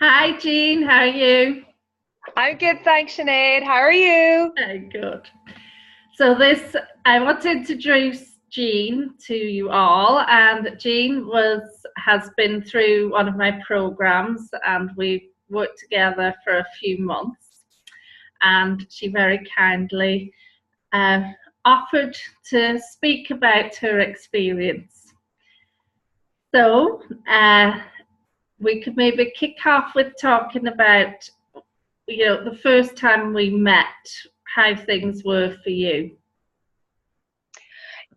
Hi, Jean. How are you? I'm good, thanks, Sinead. How are you? Very good. I want to introduce Jean to you all, and Jean has been through one of my programs, and we worked together for a few months, and she very kindly uh, offered to speak about her experience. So, uh, we could maybe kick off with talking about the first time we met, how things were for you.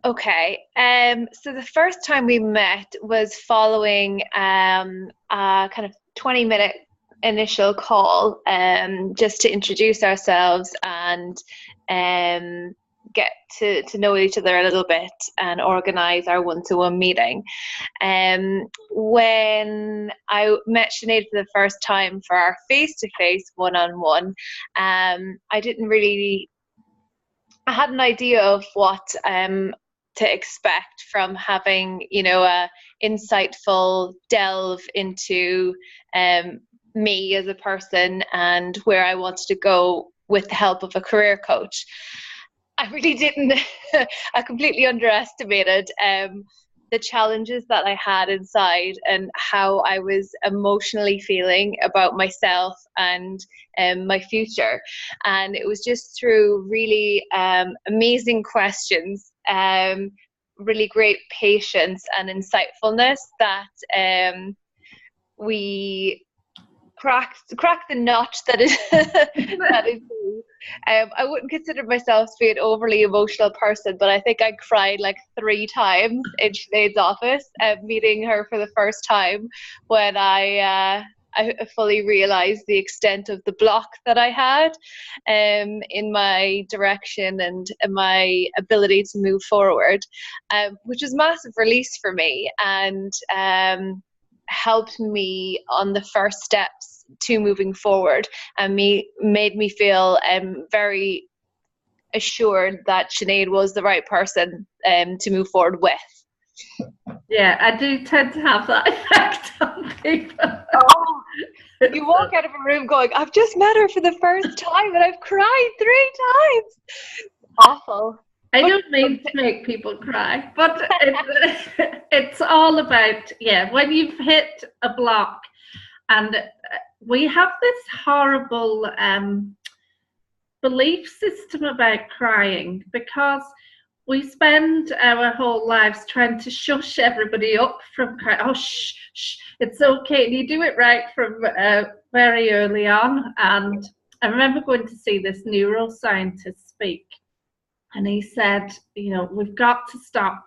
Okay. So the first time we met was following a kind of 20-minute initial call, just to introduce ourselves and get to know each other a little bit and organize our one-to-one meeting. When I met Sinead for the first time for our face-to-face one-on-one, I didn't really I had an idea of what to expect from having, a insightful delve into me as a person and where I wanted to go with the help of a career coach. I really didn't. I completely underestimated the challenges that I had inside and how I was emotionally feeling about myself and my future. And it was just through really amazing questions, really great patience and insightfulness that we cracked the nut that is that is me. I wouldn't consider myself to be an overly emotional person, but I think I cried like 3 times in Sinead's office, meeting her for the first time when I fully realized the extent of the block that I had in my direction and my ability to move forward, which was massive release for me and helped me on the first steps to moving forward and made me feel very assured that Sinead was the right person to move forward with. Yeah, I do tend to have that effect on people. Oh, you walk out of a room going, I've just met her for the first time and I've cried 3 times. Awful. I But don't mean to make people cry, but it's all about, yeah, when you've hit a block, and we have this horrible belief system about crying because we spend our whole lives trying to shush everybody up from crying. Oh, shh, shh, it's okay. And you do it right from very early on. And I remember going to see this neuroscientist speak, and he said, we've got to stop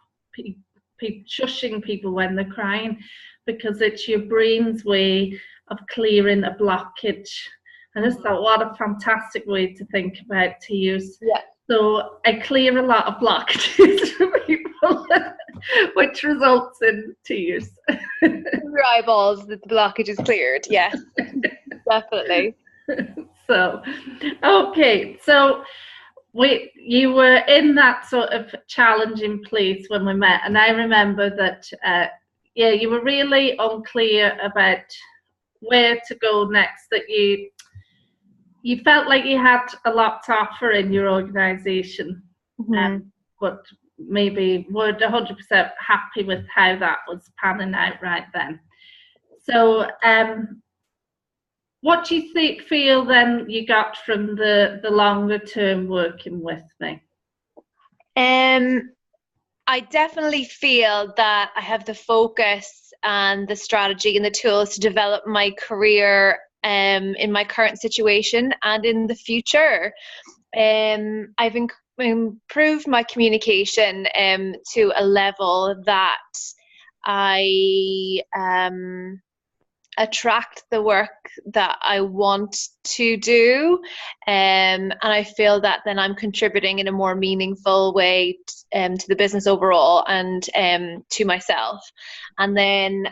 shushing people when they're crying because it's your brain's way of clearing a blockage. And I just thought, what a fantastic way to think about tears. yeah, So I clear a lot of blockages for people, which results in tears. your eyeballs, the blockage is cleared. Yes, definitely. So, okay, so you were in that sort of challenging place when we met, and I remember that yeah, you were really unclear about where to go next, that you felt like you had a lot to offer in your organization, Mm-hmm. but maybe weren't 100% happy with how that was panning out right then. So what do you feel then you got from the longer term working with me? Um, I definitely feel that I have the focus and the strategy and the tools to develop my career in my current situation and in the future. I've improved my communication to a level that I attract the work that I want to do. And I feel that then I'm contributing in a more meaningful way to the business overall and to myself. And then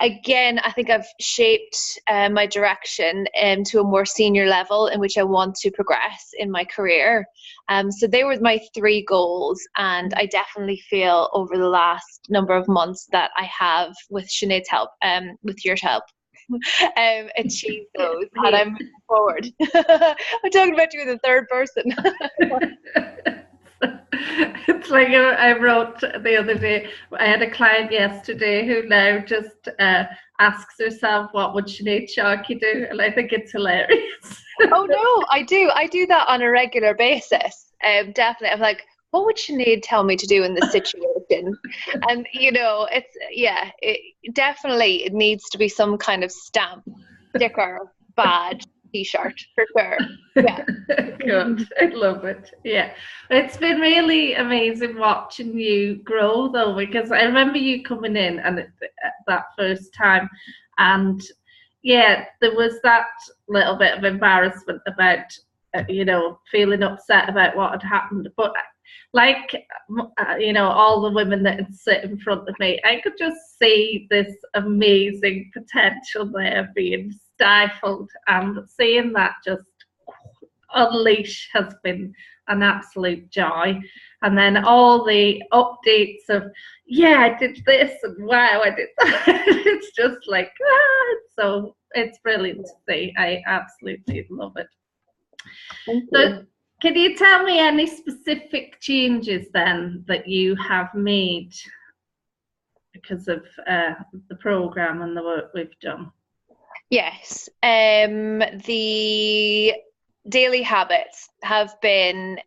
again, I think I've shaped my direction to a more senior level in which I want to progress in my career. So they were my 3 goals, and I definitely feel over the last number of months that I have, with Sinead's help, with your help, achieved those, and I'm moving forward. I'm talking about you in the third person. It's like I wrote the other day, I had a client yesterday who now just asks herself, what would Sinead Sharkey do? And I think it's hilarious. Oh no, I do that on a regular basis. Definitely. I'm like, what would Sinead tell me to do in this situation? And definitely it needs to be some kind of stamp, sticker, badge, t-shirt for sure. Yeah. Good. I love it. Yeah. It's been really amazing watching you grow though, because I remember you coming in and that first time, and yeah, there was that little bit of embarrassment about feeling upset about what had happened, but like all the women that had sit in front of me, I could just see this amazing potential there being stifled, and seeing that just unleash has been an absolute joy. And then all the updates of, yeah, I did this, and wow, I did that. It's just like, so it's brilliant to see. I absolutely love it. So can you tell me any specific changes then that you have made because of the program and the work we've done? Yes. The daily habits have been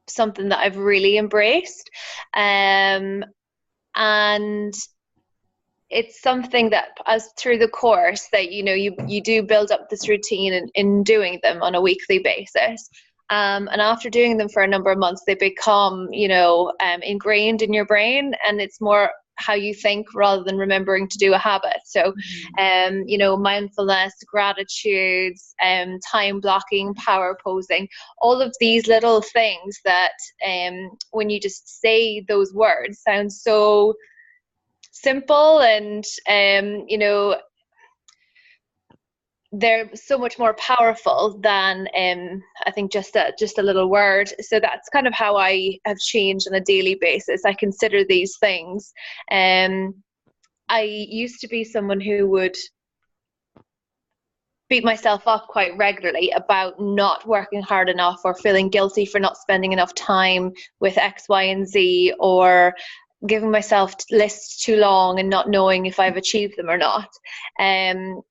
something that I've really embraced. And it's something that, as through the course, that you do build up this routine in doing them on a weekly basis, and after doing them for a number of months, they become ingrained in your brain, and it's more how you think rather than remembering to do a habit. So mindfulness, gratitudes, time blocking, power posing, all of these little things that when you just say those words sound so simple, and they're so much more powerful than I think just a little word. So that's kind of how I have changed on a daily basis. I consider these things. I used to be someone who would beat myself up quite regularly about not working hard enough, or feeling guilty for not spending enough time with X, Y, and Z, or giving myself lists too long and not knowing if I've achieved them or not.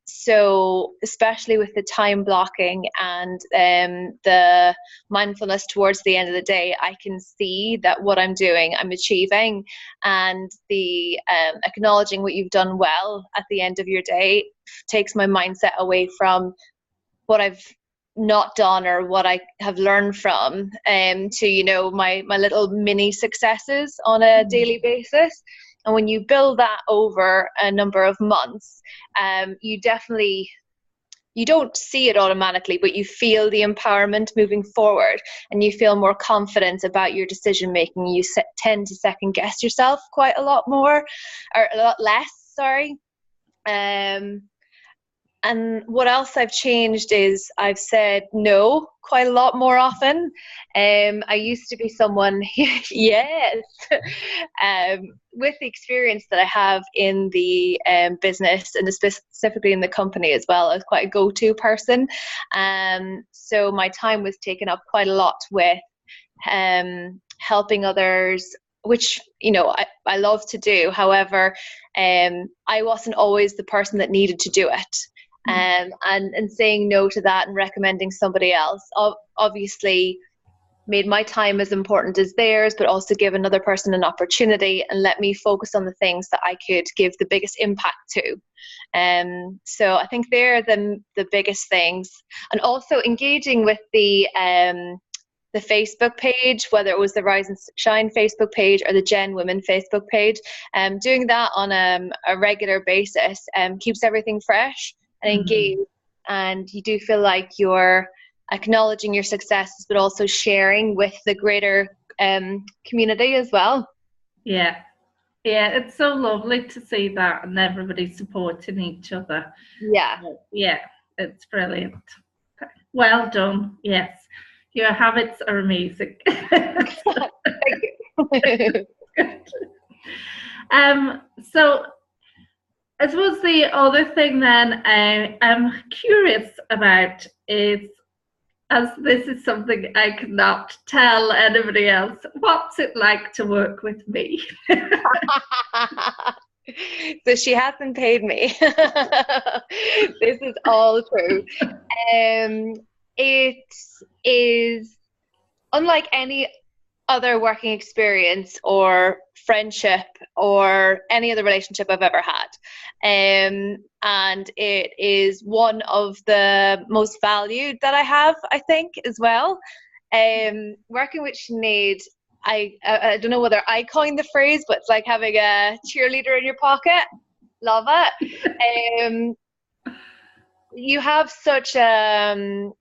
So especially with the time blocking and the mindfulness towards the end of the day, I can see that what I'm doing, I'm achieving, and the acknowledging what you've done well at the end of your day takes my mindset away from what I've not done or what I have learned from, to my little mini successes on a daily basis. And when you build that over a number of months, you don't see it automatically, but you feel the empowerment moving forward, and you feel more confident about your decision making. You tend to second guess yourself quite a lot more, or a lot less, sorry. And what else I've changed is I've said no quite a lot more often. I used to be someone, yes, with the experience that I have in the business, and specifically in the company as well, I was quite a go-to person. So my time was taken up quite a lot with helping others, which I love to do. However, I wasn't always the person that needed to do it. And saying no to that and recommending somebody else obviously made my time as important as theirs, but also give another person an opportunity and let me focus on the things that I could give the biggest impact to. So I think they're the biggest things. And also engaging with the Facebook page, whether it was the Rise and Shine Facebook page or the Gen Women Facebook page, doing that on a regular basis keeps everything fresh and engaged, and you do feel like you're acknowledging your successes, but also sharing with the greater community as well. Yeah, Yeah, it's so lovely to see that and everybody supporting each other. Yeah. Yeah, it's brilliant. Well done. Yes, your habits are amazing. Thank you. So I suppose the other thing then I am curious about is, as this is something I cannot tell anybody else, what's it like to work with me? So she hasn't paid me. This is all true. It is unlike any other working experience or friendship or any other relationship I've ever had. And it is one of the most valued that I have, I think, as well. Working with Sinead, I don't know whether I coined the phrase, but it's like having a cheerleader in your pocket. Love it. You have such a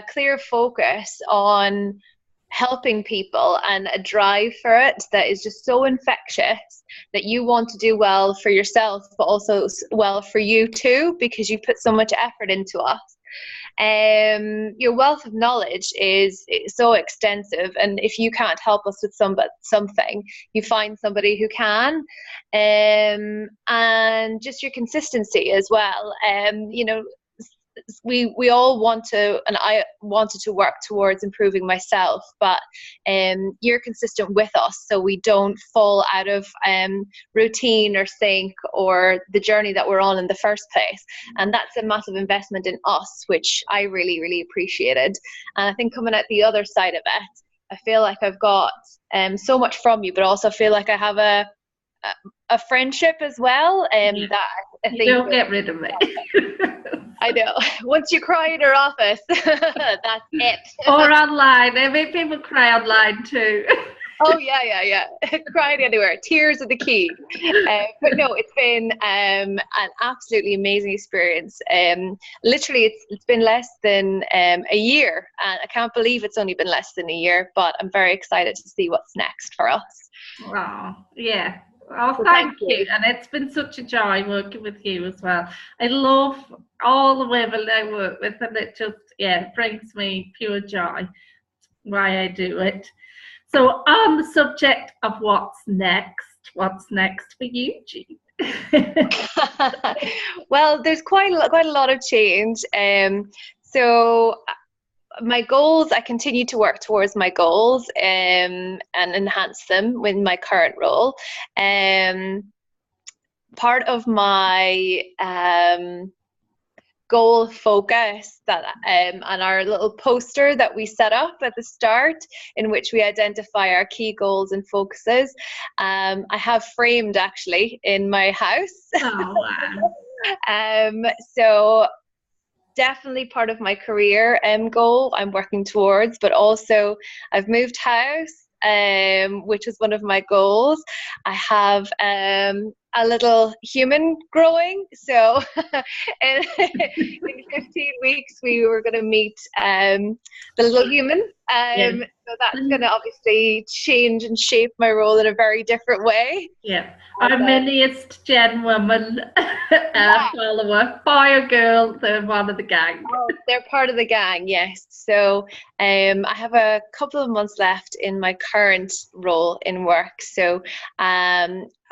clear focus on helping people and a drive for it that is just so infectious that you want to do well for yourself, but also well for you too, because you put so much effort into us. Your wealth of knowledge is so extensive, and if you can't help us with something, you find somebody who can. And just your consistency as well. We all want to, and I wanted to work towards improving myself, but you're consistent with us, so we don't fall out of routine or sync or the journey that we're on in the first place. And that's a massive investment in us, which I really, really appreciated. And I think coming out the other side of it, I feel like I've got so much from you, but also feel like I have a friendship as well. That I think you don't get rid of me. I know. Once you cry in her office, that's it. Or online. I mean, people cry online too. Oh, yeah. Crying anywhere. Tears are the key. But no, it's been an absolutely amazing experience. Literally, it's been less than a year. And I can't believe it's only been less than a year, but I'm very excited to see what's next for us. Oh, yeah. Oh, thank you. And it's been such a joy working with you as well. I love all the women I work with, and it just, brings me pure joy. That's why I do it. So on the subject of what's next for you, Jean? Well, there's quite a lot of change. So my goals, I continue to work towards my goals and enhance them in my current role. Part of my goal focus that on our little poster that we set up at the start, in which we identify our key goals and focuses, I have framed actually in my house. Oh, wow. So definitely part of my career goal I'm working towards, but also I've moved house, which is one of my goals. I have a little human growing, so in 15 weeks we were going to meet the little human. So that's going to obviously change and shape my role in a very different way. Yeah, our miniest Gen woman follower, boy or girl, they're one of the gang. Oh, they're part of the gang, yes. So I have a couple of months left in my current role in work. So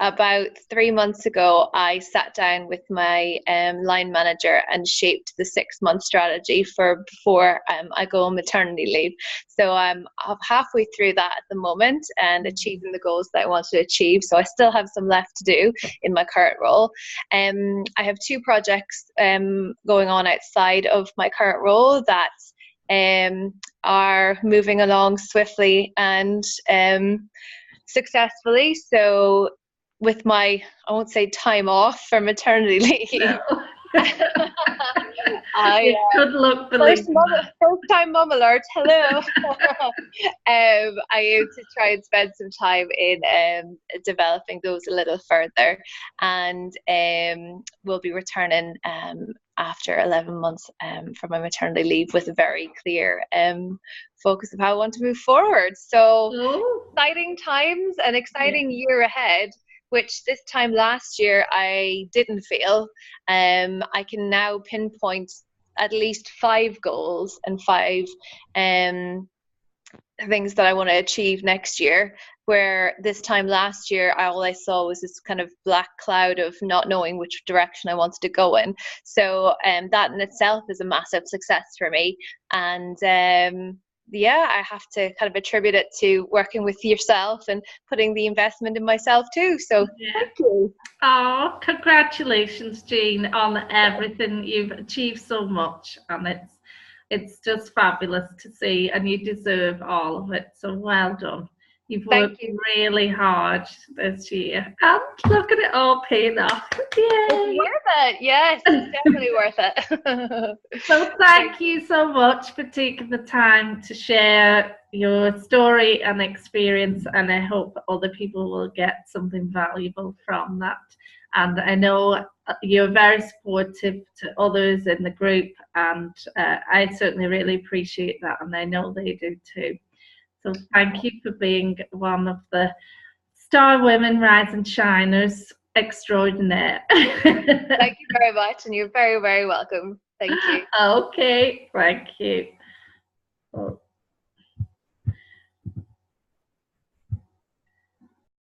about 3 months ago, I sat down with my line manager and shaped the 6-month strategy for before I go on maternity leave. So I'm halfway through that at the moment and achieving the goals that I want to achieve. So I still have some left to do in my current role. I have 2 projects going on outside of my current role that are moving along swiftly and successfully. So with my, I won't say time off for maternity leave. No. Good luck. First time mum alert. Hello. I aim to try and spend some time in developing those a little further, and we'll be returning after 11 months from my maternity leave with a very clear focus of how I want to move forward. So exciting times, an exciting year ahead. which this time last year I didn't feel. I can now pinpoint at least 5 goals and 5 things that I want to achieve next year. Where this time last year, all I saw was this kind of black cloud of not knowing which direction I wanted to go in. So that in itself is a massive success for me. And yeah, I have to kind of attribute it to working with yourself and putting the investment in myself too. So thank you. Oh, congratulations, Jean, on everything. You've achieved so much, and it's just fabulous to see, and you deserve all of it. So well done. You've worked really hard this year, and look at it all paying off. Yay! It's worth it. Yes, it's definitely worth it. So thank you so much for taking the time to share your story and experience, and I hope other people will get something valuable from that. And I know you're very supportive to others in the group, and I certainly really appreciate that, and I know they do too. So thank you for being one of the Star Women Rising Shiners extraordinaire. Thank you very much, and you're very, very welcome. Thank you. Okay, thank you.